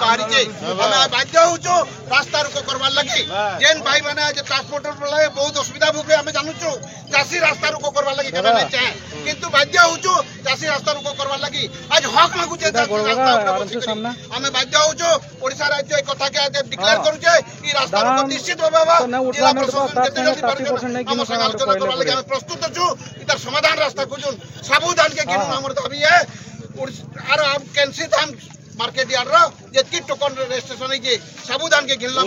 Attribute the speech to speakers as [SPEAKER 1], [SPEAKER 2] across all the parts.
[SPEAKER 1] बाध्य हो रास्ता रुक करवार लगी जेन भाई मैंने आज ट्रांसपोर्टर बहुत असुविधा भोगे आम जानूँ चाषी रास्ता रुक करवार लगी केवे नहीं चाहे किंतु बाध्य हो चाषी रास्ता रुक करवार लगी आज हक मागुचे आम बाध्य हो ओडिशा राज्य एक कथा के डिक्लेयर करूचे ई रास्ता रुक निश्चित भाव जिला प्रशासन केते जल्दी आम संग आलोचना करवार लगी आम प्रस्तुत छु इधर समाधान रास्ता खोजुन साबुधान के गिनु हमर दाबी है आर हम कैंसिल हम मार्केट यार्ड जी टोकन रजिस्ट्रेशन है सबुधान के घिनला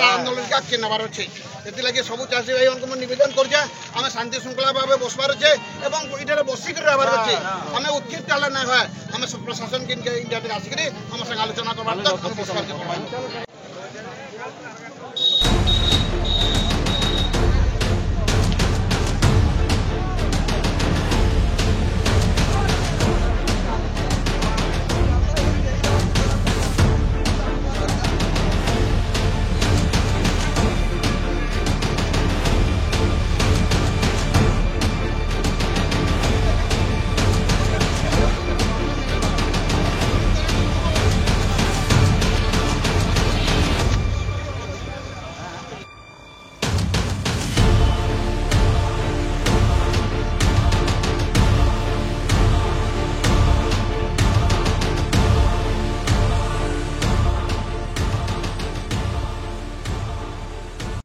[SPEAKER 1] आंदोलन के आगे नबार अच्छे से सब चाषी भाई नवेदन करें शांति श्रृंखला भाव बसबार अच्छे और ये बसिक रहार अच्छे आम उत्क्षिप्त ना आम प्रशासन के आसिक आम संग आलोचना करवा